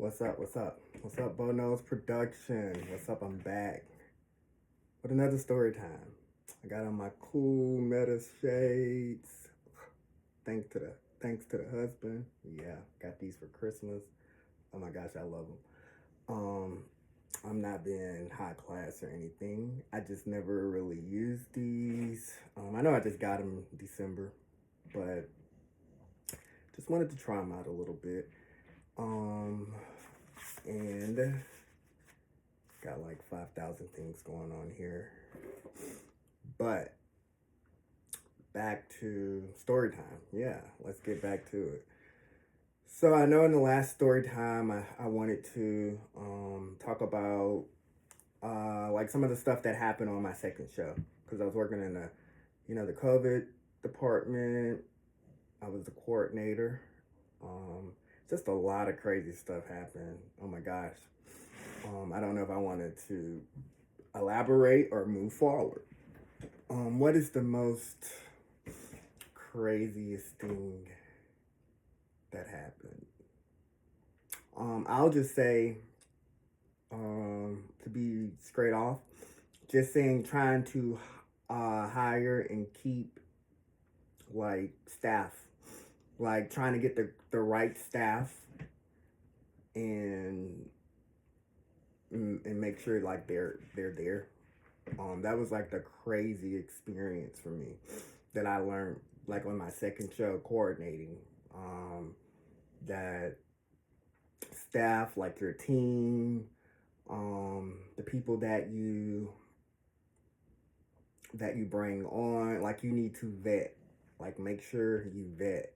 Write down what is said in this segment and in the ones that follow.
What's up? What's up? What's up, Bono's Production? What's up? I'm back with another story time. I got on my cool meta shades. Thanks to the thanks to the husband. Yeah, got these for Christmas. Oh my gosh, I love them. I'm not being high class or anything. I just never really used these. I know I just got them in December, but just wanted to try them out a little bit. And got like 5,000 things going on here. But back to story time. Yeah, let's get back to it. So I know in the last story time I wanted to talk about like some of the stuff that happened on my second show because I was working in the COVID department. I was the coordinator. Just a lot of crazy stuff happened. Oh my gosh. I don't know if I wanted to elaborate or move forward. What is the most craziest thing that happened? I'll just say, to be straight off, just saying trying to hire and keep like staff, like trying to get the right staff and make sure like they're there. That was like the crazy experience for me that I learned like on my second show coordinating. That staff, like your team, the people that you bring on, like you need to vet, like make sure you vet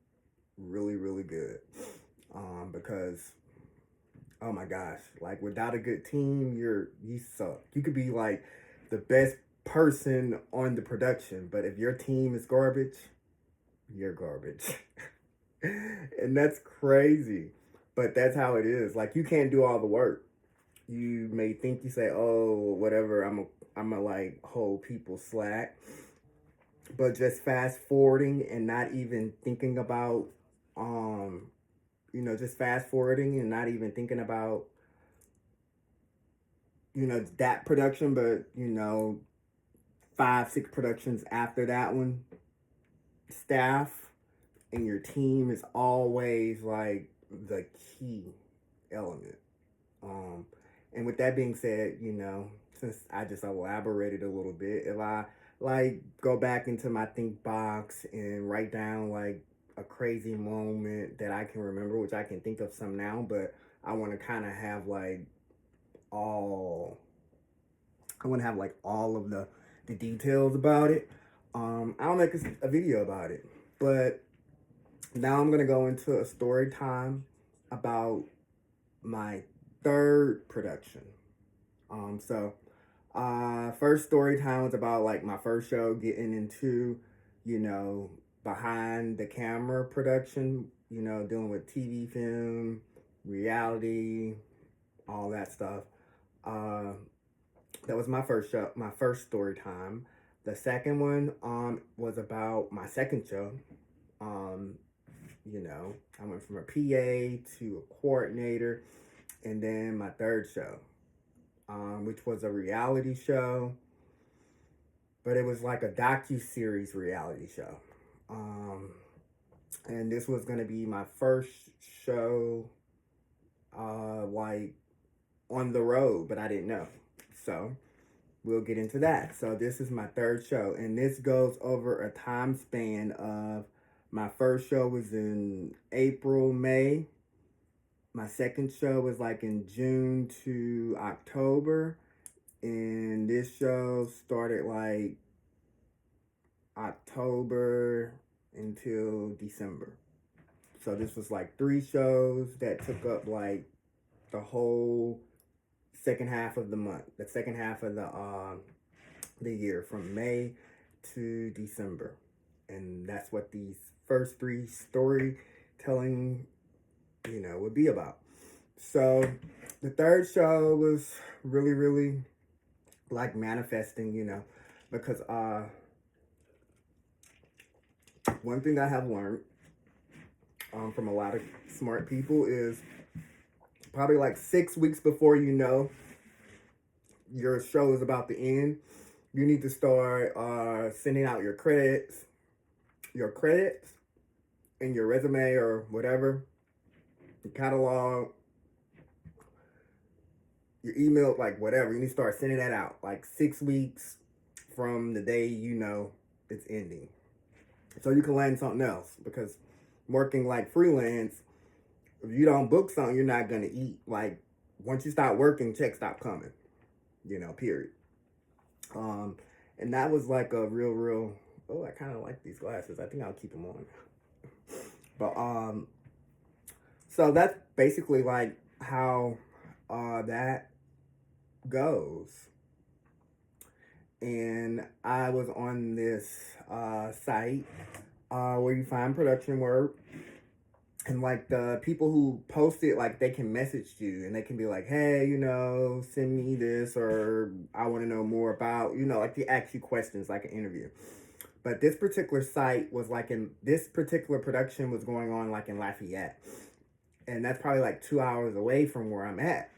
really really good, because oh my gosh, like without a good team, you suck. You could be like the best person on the production, but if your team is garbage, you're garbage. And that's crazy. But that's how it is. Like you can't do all the work. You may think you say, "Oh, whatever, I'm a like hold people slack." But just fast forwarding and not even thinking about just fast forwarding and not even thinking about that production, but 5, 6 productions after that one, staff and your team is always like the key element. And with that being said, since I just elaborated a little bit, if I like go back into my think box and write down like a crazy moment that I can remember, which I can think of some now, but I want to kind of have like all I want to have like all of the details about it. I'll make a video about it. But now I'm gonna go into a story time about my third production. First story time was about like my first show getting into, you know, behind the camera production, dealing with TV, film, reality, all that stuff. That was my first show, my first story time. The second one was about my second show. Um, I went from a PA to a coordinator, and then my third show, which was a reality show, but it was like a docu-series reality show. And this was gonna be my first show, like on the road, but I didn't know. So we'll get into that. So this is my third show, and this goes over a time span of my first show was in April, May. My second show was like in June to October, and this show started like October until December. So this was like 3 shows that took up like the whole second half of the month, the second half of the year from May to December. And that's what these first 3 storytelling, would be about. So the third show was really, really like manifesting, because one thing I have learned from a lot of smart people is probably like 6 weeks before you know your show is about to end, you need to start sending out your credits, and your resume or whatever, your catalog, your email, like whatever. You need to start sending that out like 6 weeks from the day you know it's ending, so you can land something else. Because working like freelance, if you don't book something, you're not gonna eat. Like once you stop working, checks stop coming. Period. Um, and that was like a real. Oh, I kind of like these glasses. I think I'll keep them on. But so that's basically like how that goes. And I was on this site where you find production work, and like the people who post it, like they can message you and they can be like, hey, send me this, or I want to know more about, like they ask you questions like an interview. But this particular site was like this particular production was going on like in Lafayette. And that's probably like 2 hours away from where I'm at,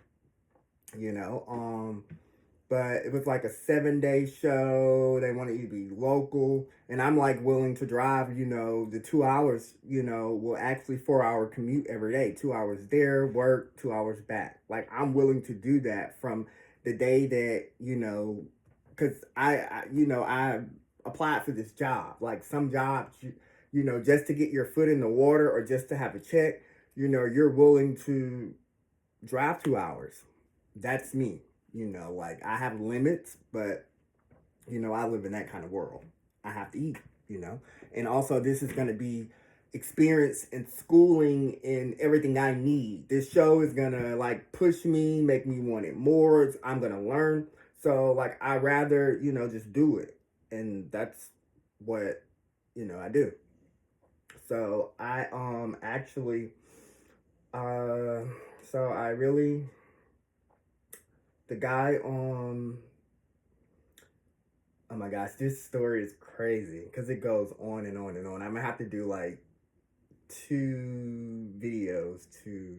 but it was like a 7-day show. They wanted you to be local. And I'm like willing to drive, the 2 hours, will actually 4-hour commute every day. 2 hours there, work, 2 hours back. Like I'm willing to do that from the day that, because I applied for this job. Like some jobs, just to get your foot in the water or just to have a check, you're willing to drive 2 hours. That's me. Like I have limits, but I live in that kind of world. I have to eat, and also this is going to be experience and schooling and everything I need. This show is going to like push me, make me want it more. I'm going to learn. So like, I rather, just do it. And that's what, I do. So I, actually, so I really, the guy on, oh my gosh, this story is crazy because it goes on and on and on. I'm gonna have to do like 2 videos to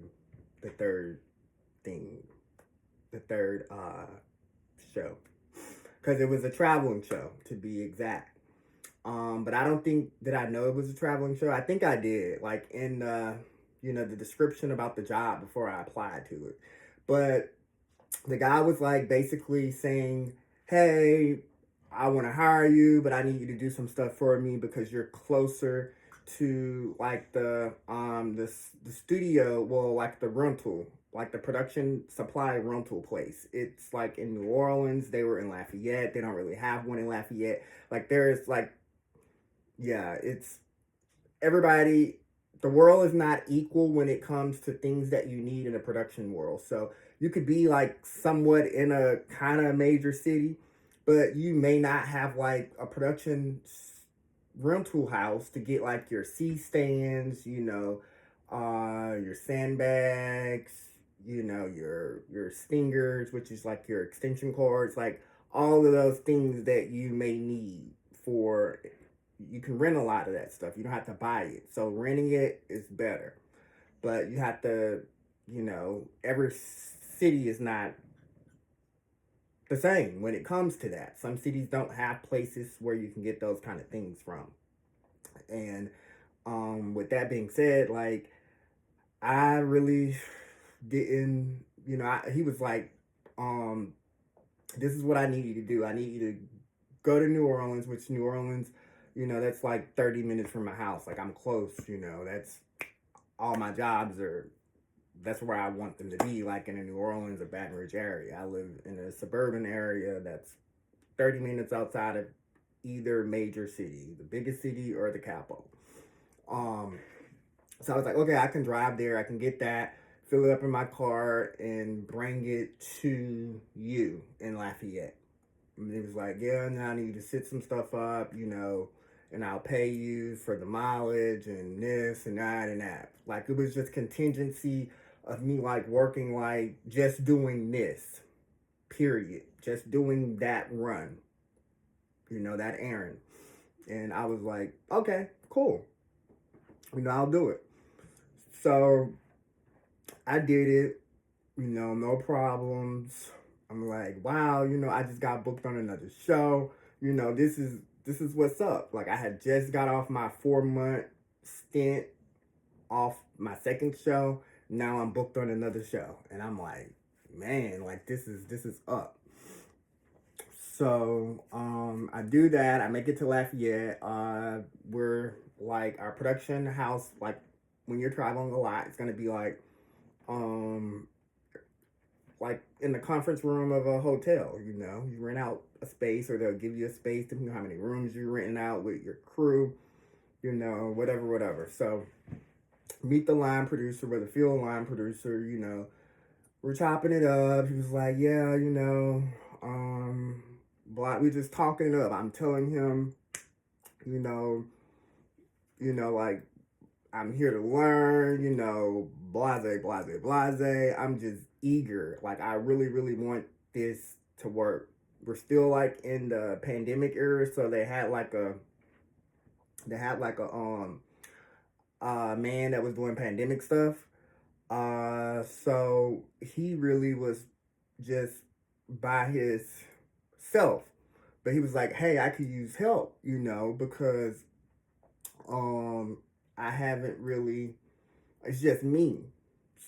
the third thing, the third show, because it was a traveling show to be exact. But I don't think that I know it was a traveling show. I think I did, like in the description about the job before I applied to it. But the guy was like basically saying, hey, I want to hire you, but I need you to do some stuff for me because you're closer to like the studio, well, like the rental, like the production supply rental place. It's like in New Orleans. They were in Lafayette. They don't really have one in Lafayette. Like there's like, yeah, it's everybody. The world is not equal when it comes to things that you need in a production world. So you could be like somewhat in a kind of major city, but you may not have like a production rental house to get like your C-stands, your sandbags, your stingers, which is like your extension cords, like all of those things that you may need for. You can rent a lot of that stuff. You don't have to buy it. So renting it is better. But you have to, every city is not the same when it comes to that. Some cities don't have places where you can get those kind of things from. And with that being said, like I really didn't, he was like, this is what I need you to do. I need you to go to New Orleans, which New Orleans, that's like 30 minutes from my house. Like I'm close, that's all my jobs are. That's where I want them to be, like in the New Orleans or Baton Rouge area. I live in a suburban area that's 30 minutes outside of either major city, the biggest city or the capital. So I was like, okay, I can drive there. I can get that, fill it up in my car, and bring it to you in Lafayette. And he was like, yeah, now I need to set some stuff up, and I'll pay you for the mileage and this and that and that. Like it was just contingency of me like working, like just doing this, period. Just doing that run, that errand. And I was like, okay, cool. I'll do it. So I did it. no problems. I'm like, wow, I just got booked on another show. This is what's up. Like I had just got off my 4 month stint off my second show. Now I'm booked on another show. And I'm like, man, like this is up. So I do that. I make it to Lafayette. We're like our production house, like when you're traveling a lot, it's gonna be um like in the conference room of a hotel. You rent out a space, or they'll give you a space depending on how many rooms you're renting out with your crew. Whatever. So meet the line producer, or the field line producer. We're chopping it up. He was like, yeah, we just talking it up. I'm telling him, you know, like I'm here to learn, blase, blase, blase. I'm just eager. Like I really, really want this to work. We're still like in the pandemic era, so they had like a man that was doing pandemic stuff. So he really was just by his self. But he was like, hey, I could use help, because um I haven't really, it's just me.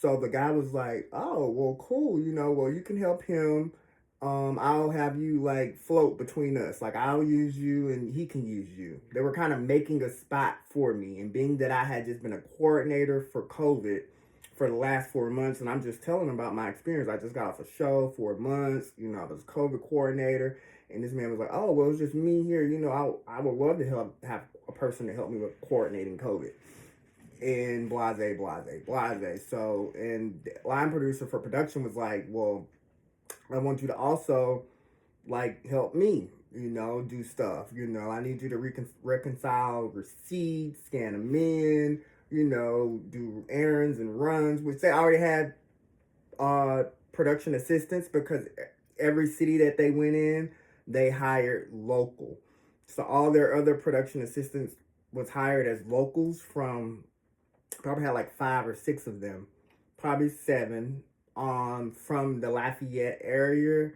So the guy was like, oh, well, cool, well, you can help him. I'll have you like float between us. Like I'll use you and he can use you. They were kind of making a spot for me. And being that I had just been a coordinator for COVID for the last 4 months, and I'm just telling them about my experience. I just got off a show, 4 months, I was a COVID coordinator. And this man was like, oh, well, it's just me here. I would love to have a person to help me with coordinating COVID. And blase, blase, blase. So, and the line producer for production was like, well, I want you to also like help me, do stuff. I need you to reconcile receipts, scan them in, do errands and runs, which they already had production assistants, because every city that they went in, they hired local. So all their other production assistants was hired as locals from, probably had like 5 or 6 of them, probably 7, from the Lafayette area,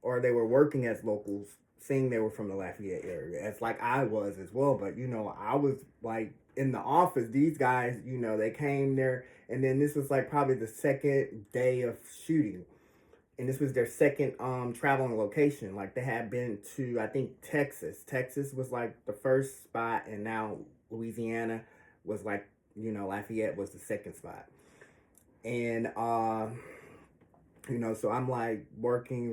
or they were working as locals, saying they were from the Lafayette area, as like I was as well. But I was like in the office. These guys, they came there, and then this was like probably the second day of shooting, and this was their second traveling location. Like they had been to, I think, Texas. Texas was like the first spot, and now Louisiana was like, Lafayette was the second spot. And so I'm like working,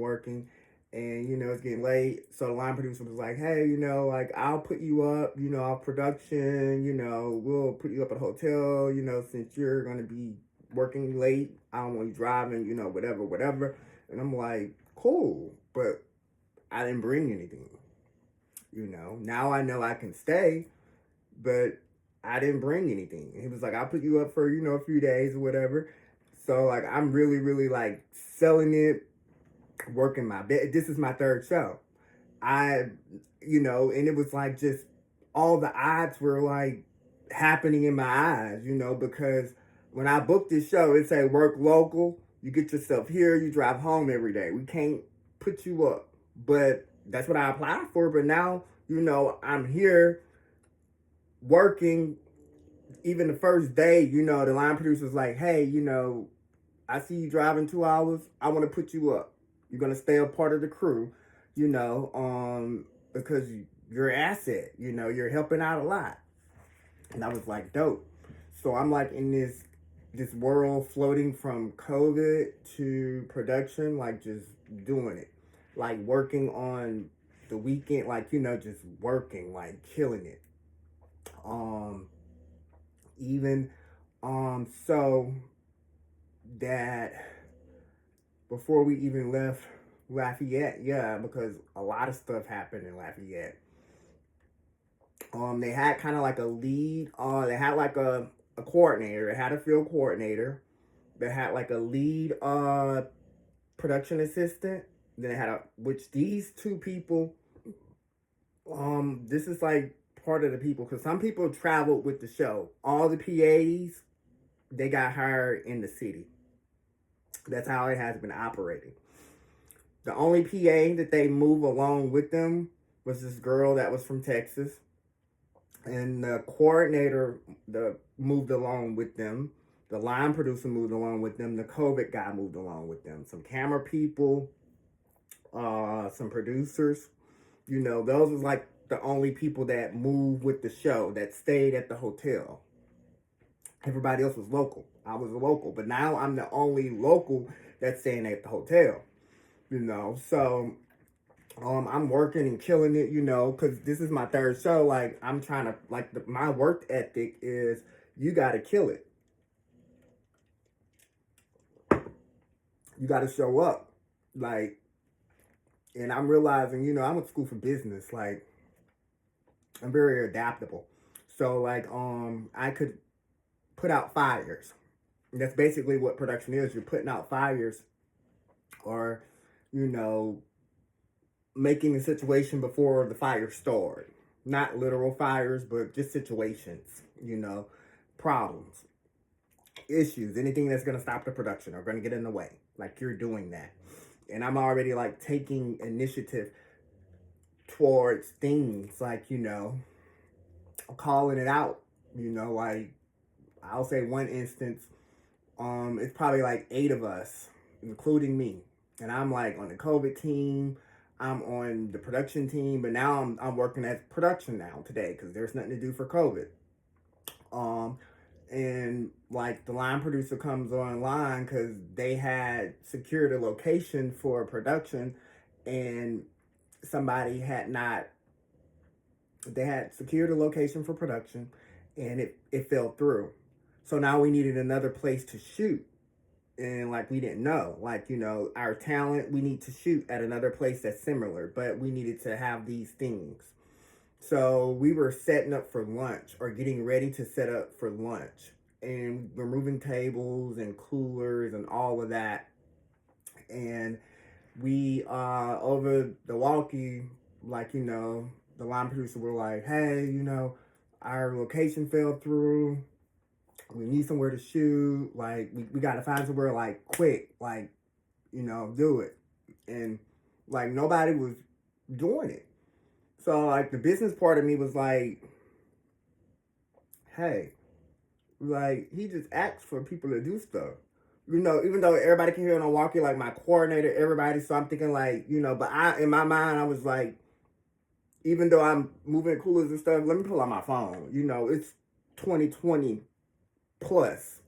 and it's getting late. So the line producer was like, hey, like I'll put you up, off production, we'll put you up at a hotel, since you're gonna be working late. I don't want you driving, whatever. And I'm like, cool, but I didn't bring anything. Now I know I can stay, but I didn't bring anything. And he was like, I'll put you up for, a few days or whatever. So like I'm really, really like selling it, working my bed. This is my third show. And it was like just all the odds were like happening in my eyes, because when I booked this show, it said work local, you get yourself here, you drive home every day. We can't put you up. But that's what I applied for. But now, I'm here working. Even the first day, the line producer was like, hey, I see you driving 2 hours. I want to put you up. You're going to stay a part of the crew, because you're an asset, you're helping out a lot. And I was like, dope. So I'm like in this world floating from COVID to production, like just doing it, like working on the weekend, like, just working, like killing it. Even, so that before we even left Lafayette, yeah, because a lot of stuff happened in Lafayette. They had kind of like a lead. They had like a coordinator. They had a field coordinator. They had like a lead production assistant. Then they had which these two people. This is like part of the people, because some people traveled with the show. All the PAs, they got hired in the city. That's how it has been operating. The only PA that they move along with them was this girl that was from Texas, and the coordinator moved along with them. The line producer moved along with them. The COVID guy moved along with them. Some camera people, some producers. Those was like the only people that moved with the show that stayed at the hotel. Everybody else was local. I was a local, but now I'm the only local that's staying at the hotel. So I'm working and killing it, because this is my third show. Like, I'm trying to, like, my work ethic is you got to kill it. You got to show up. Like, and I'm realizing, I went to school for business. Like, I'm very adaptable. So, like, I could put out fires. And that's basically what production is. You're putting out fires, or, making a situation before the fire started. Not literal fires, but just situations, problems, issues, anything that's going to stop the production or going to get in the way. Like, you're doing that. And I'm already, like, taking initiative towards things, like, calling it out. Like, I'll say one instance, it's probably like 8 of us, including me. And I'm like on the COVID team. I'm on the production team, but now I'm working at production now today because there's nothing to do for COVID. And like the line producer comes online because they had secured a location for production, and somebody had not. They had secured a location for production, and it fell through. So now we needed another place to shoot. And like we didn't know, like, our talent, we need to shoot at another place that's similar, but we needed to have these things. So we were setting up for lunch, or getting ready to set up for lunch, and we're moving tables and coolers and all of that. And we, over the walkie, like, the line producer were like, hey, our location fell through. We need somewhere to shoot. Like, we got to find somewhere, like, quick. Like, do it. And, like, nobody was doing it. So, like, the business part of me was like, hey, like, he just asked for people to do stuff. Even though everybody can hear on a walkie, like, my coordinator, everybody. So I'm thinking, like, but in my mind, I was like, even though I'm moving coolers and stuff, let me pull out my phone. It's 2020 plus.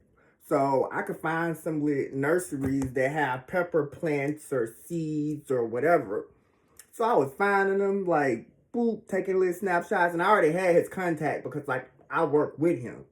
So I could find some nurseries that have pepper plants or seeds or whatever. So I was finding them, like, boop, taking little snapshots. And I already had his contact because, like, I work with him.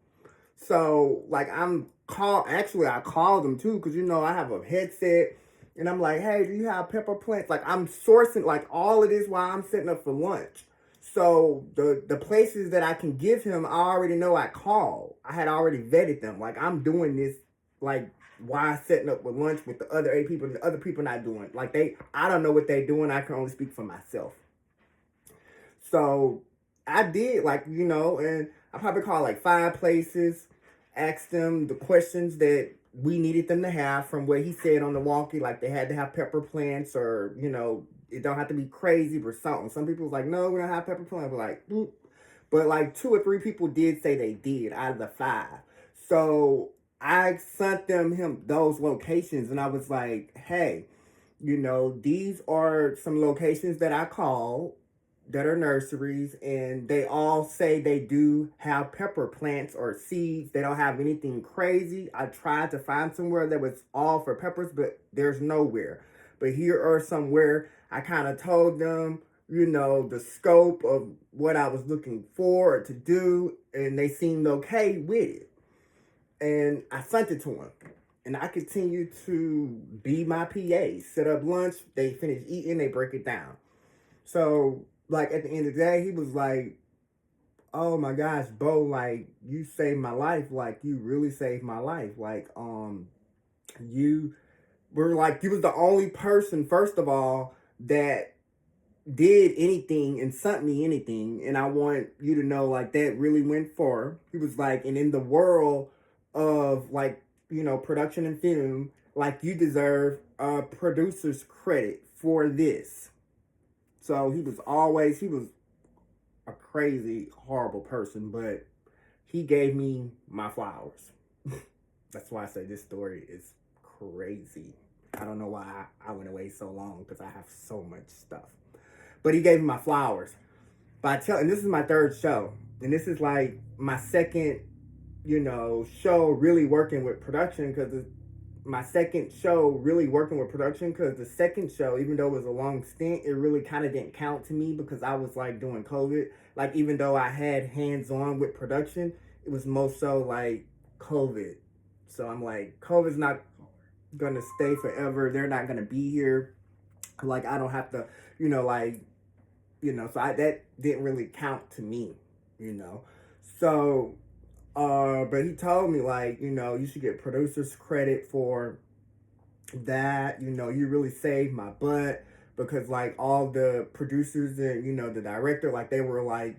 So, like, I called him too because, I have a headset. And I'm like, hey, do you have pepper plants? Like, I'm sourcing, like, all of this while I'm setting up for lunch. So the places that I can give him, I already know I called. I had already vetted them. Like, I'm doing this, like, while setting up with lunch with the other 8 people. The other people not doing. Like, I don't know what they doing. I can only speak for myself. So I did, like, and I probably called like 5 places, asked them the questions that we needed them to have from what he said on the walkie. Like, they had to have pepper plants, or, it don't have to be crazy or something. Some people was like, no, we don't have pepper plants. But like, boop. But like 2 or 3 people did say they did out of the 5. So I sent him those locations, and I was like, hey, these are some locations that I called that are nurseries, and they all say they do have pepper plants or seeds. They don't have anything crazy. I tried to find somewhere that was all for peppers, but there's nowhere. But here are somewhere. I kind of told them, the scope of what I was looking for to do, and they seemed okay with it. And I sent it to them. And I continued to be my PA. Set up lunch, they finish eating, they break it down. So, like, at the end of the day, he was like, oh my gosh, Bo, like, you saved my life. Like, you really saved my life. Like, you were like, you was the only person, first of all, that did anything and sent me anything. And I want you to know, like, that really went far. He was like, and in the world of, like, production and film, Like, you deserve a producer's credit for this. So he was a crazy, horrible person, but he gave me my flowers. That's why I say this story is crazy. I don't know why I went away so long because I have so much stuff. But he gave me my flowers. And this is my third show. And this is like my second, show really working with production because my second show really working with production because the second show, even though it was a long stint, it really kind of didn't count to me because I was like doing COVID. Like, even though I had hands on with production, it was most so like COVID. So I'm like, COVID's not gonna stay forever. They're not gonna be here. Like, I don't have to, that didn't really count to me, you know. So, but he told me, like, you should get producer's credit for that. You really saved my butt because, like, all the producers and, the director, like, they were, like,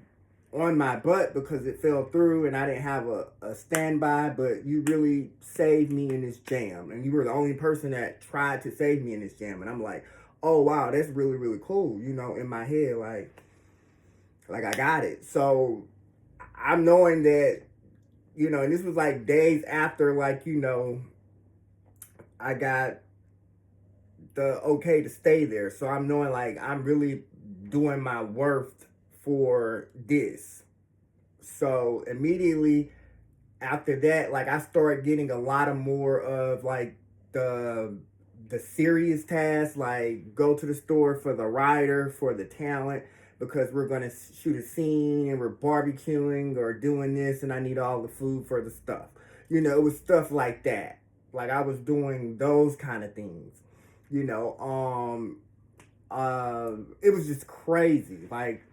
on my butt because it fell through and I didn't have a standby, but you really saved me in this jam. And you were the only person that tried to save me in this jam. And I'm like, oh, wow, that's really, really cool. In my head, like I got it. So I'm knowing that, and this was like days after, like, I got the okay to stay there. So I'm knowing, like, I'm really doing my worth for this. So immediately after that, like, I started getting a lot of more of, like, the serious tasks, like go to the store for the writer, for the talent, because we're going to shoot a scene and we're barbecuing or doing this and I need all the food for the stuff. It was stuff like that. Like, I was doing those kind of things. It was just crazy. Like,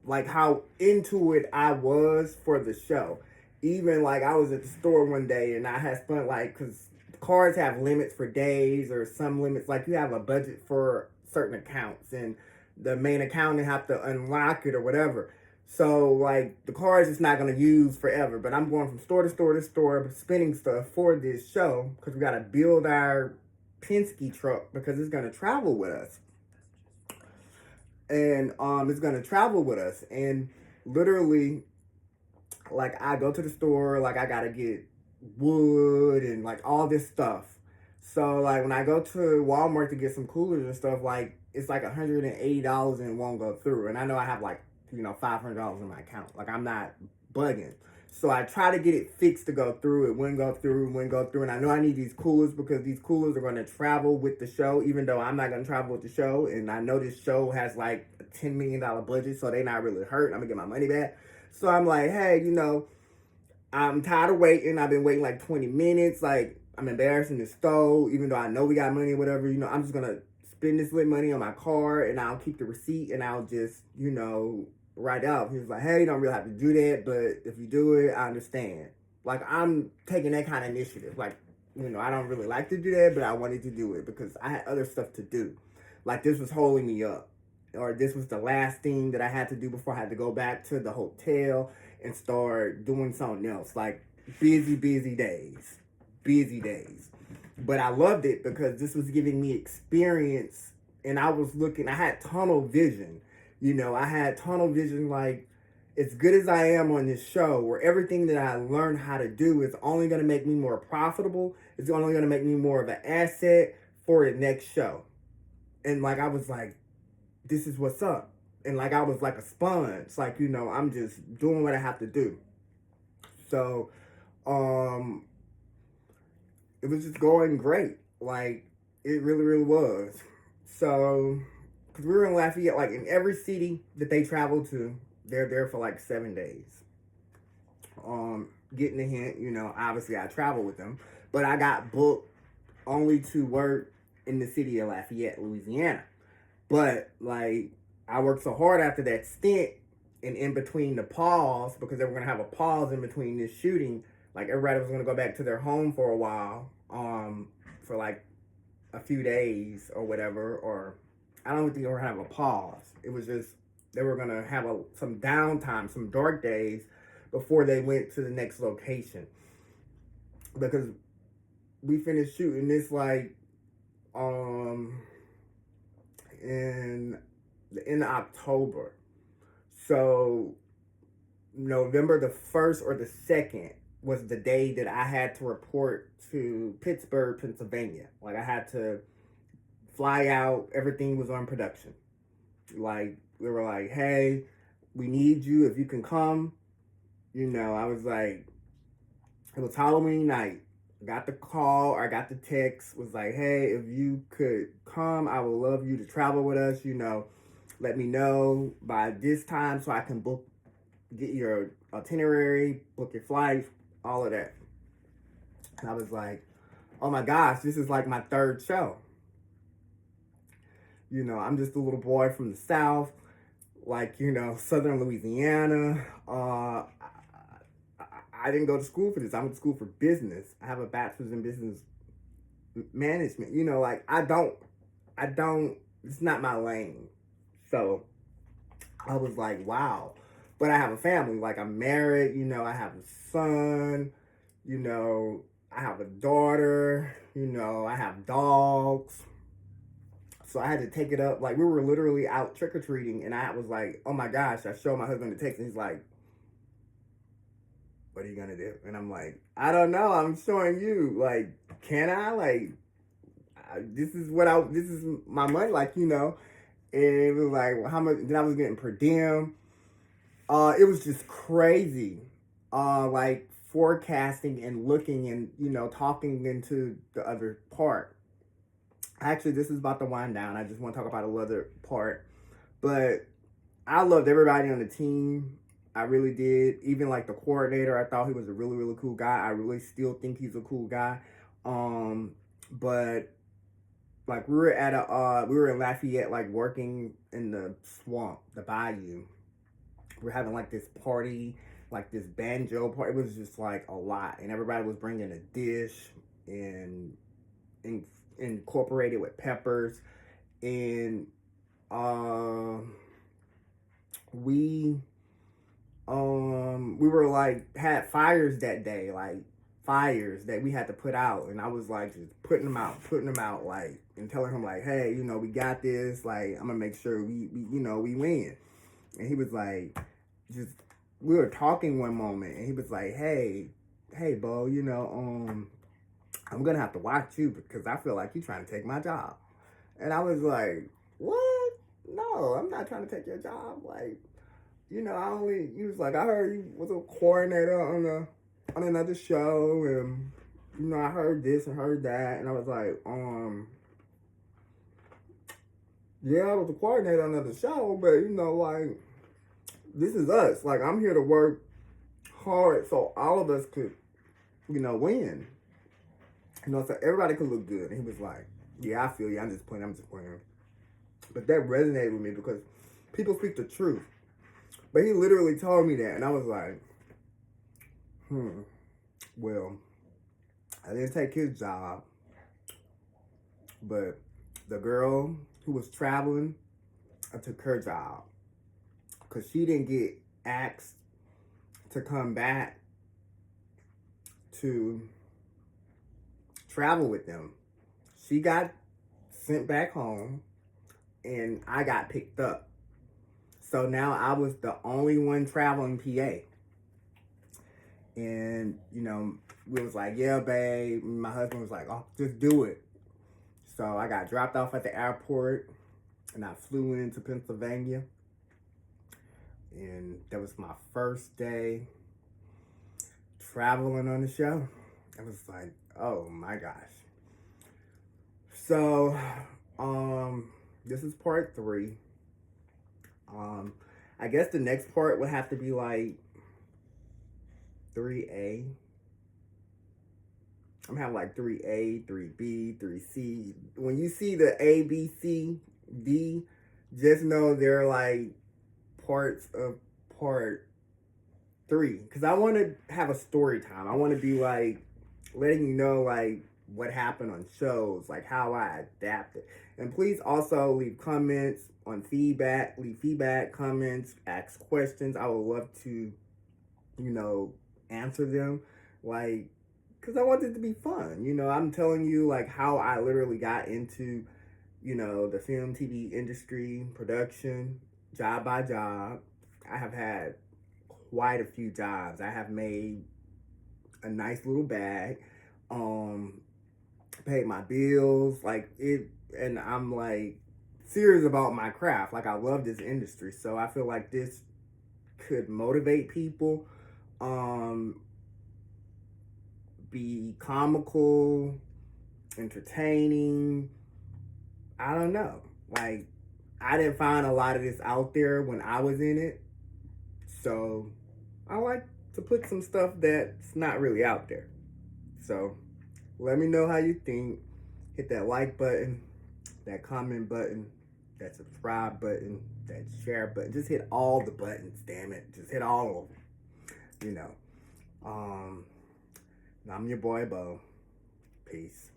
like how into it I was for the show. Even, like, I was at the store one day and I had spent, like, because cards have limits for days or some limits. Like, you have a budget for certain accounts and the main account, they have to unlock it or whatever. So, like, the card's just not going to use forever. But I'm going from store to store to store, spending stuff for this show because we got to build our Penske truck because it's going to travel with us. And it's going to travel with us. And literally, like, I go to the store, like, I got to get wood and, like, all this stuff. So, like, when I go to Walmart to get some coolers and stuff, like, it's like $180 and it won't go through. And I know I have, like, $500 in my account. Like, I'm not bugging. So I try to get it fixed to go through. It wouldn't go through. And I know I need these coolers because these coolers are going to travel with the show, even though I'm not going to travel with the show. And I know this show has, like, a $10 million budget, so they're not really hurt. I'm going to get my money back. So I'm like, hey, I'm tired of waiting. I've been waiting like 20 minutes. Like, I'm embarrassed in the stove, even though I know we got money or whatever. I'm just going to spend this little money on my card and I'll keep the receipt and I'll just, write out. He was like, hey, you don't really have to do that, but if you do it, I understand. Like, I'm taking that kind of initiative. Like, I don't really like to do that, but I wanted to do it because I had other stuff to do. Like, this was holding me up. Or this was the last thing that I had to do before I had to go back to the hotel and start doing something else. Like, busy days. Busy days. But I loved it because this was giving me experience. And I had tunnel vision. I had tunnel vision, like, as good as I am on this show, where everything that I learned how to do is only going to make me more profitable. It's only going to make me more of an asset for the next show. And, like, I was like, this is what's up. And, like, I was like a sponge. Like, I'm just doing what I have to do. So, it was just going great. Like, it really, really was. So, because we were in Lafayette, like, in every city that they travel to, they're there for, like, 7 days. Getting the hint, obviously I travel with them. But I got booked only to work in the city of Lafayette, Louisiana. But, like, I worked so hard after that stint and in between the pause, because they were going to have a pause in between this shooting. Like, everybody was going to go back to their home for a while, for, like, a few days or whatever. Or I don't think they were going to have a pause. It was just, they were going to have some downtime, some dark days before they went to the next location. Because we finished shooting this like in the end of October. So November the 1st or the 2nd was the day that I had to report to Pittsburgh, Pennsylvania. Like I had to fly out. Everything was on production. Like we were like, hey, we need you if you can come. I was like, it was Halloween night. Got the call, I got the text, was like, hey, if you could come, I would love you to travel with us, let me know by this time so I can get your itinerary, book your flights, all of that. And I was like, oh my gosh, this is like my third show. I'm just a little boy from the South, like, Southern Louisiana. I didn't go to school for this. I went to school for business. I have a bachelor's in business management. Like I don't, it's not my lane. So I was like, wow. But I have a family. Like I'm married, I have a son, I have a daughter, I have dogs. So I had to take it up. Like we were literally out trick-or-treating and I was like, oh my gosh, I showed my husband the text and he's like, what are you gonna do? And I'm like, I don't know. I'm showing you. Like, can I? Like, this is my money. Like, And it was like, well, how much? Then I was getting per diem. It was just crazy. Like forecasting and looking and talking into the other part. Actually, this is about to wind down. I just want to talk about a other part, but I loved everybody on the team. I really did. Even like the coordinator, I thought he was a really, really cool guy. I really still think he's a cool guy. But like we were in Lafayette, like working in the swamp, the bayou. We're having like this party, like this banjo party. It was just like a lot, and everybody was bringing a dish and incorporated with peppers, and we were like had fires that day, like fires that we had to put out, and I was like just putting them out, like, and telling him like, hey, we got this, like I'm gonna make sure we win. And he was like, just we were talking one moment, and he was like, hey Bo, I'm gonna have to watch you because I feel like you're trying to take my job. And I was like, what? No, I'm not trying to take your job. Like, he was like, I heard you was a coordinator on another show, and I heard this and heard that, and I was like, yeah, I was a coordinator on another show, but like, this is us. Like, I'm here to work hard so all of us could, win. So everybody could look good. And he was like, yeah, I feel you. I'm just playing. But that resonated with me because people speak the truth. But he literally told me that, and I was like, well, I didn't take his job, but the girl who was traveling, I took her job because she didn't get asked to come back to travel with them. She got sent back home, and I got picked up. So now I was the only one traveling PA. And, we was like, yeah, babe. My husband was like, oh, just do it. So I got dropped off at the airport, and I flew into Pennsylvania. And that was my first day traveling on the show. I was like, oh my gosh. So, this is part 3. I guess the next part would have to be like 3A. I'm gonna have like 3A, 3B, 3C. When you see the A, B, C, D, just know they're like parts of part 3. Because I want to have a story time. I want to be like letting you know like what happened on shows, like how I adapted. And please also leave comments on feedback, comments, ask questions. I would love to, answer them. Like, because I want it to be fun. You know, I'm telling you like how I literally got into, you know, the film, TV industry, production, job by job. I have had quite a few jobs. I have made a nice little bag, um, paid my bills, like it, and I'm like serious about my craft. Like I love this industry, so I feel like this could motivate people, um, be comical, entertaining. I don't know. Like I didn't find a lot of this out there when I was in it, so I like to put some stuff that's not really out there. So let me know how you think. Hit that like button, that comment button, that subscribe button, that share button. Just hit all the buttons, damn it. Just hit all of them. You know. I'm your boy Bo. Peace.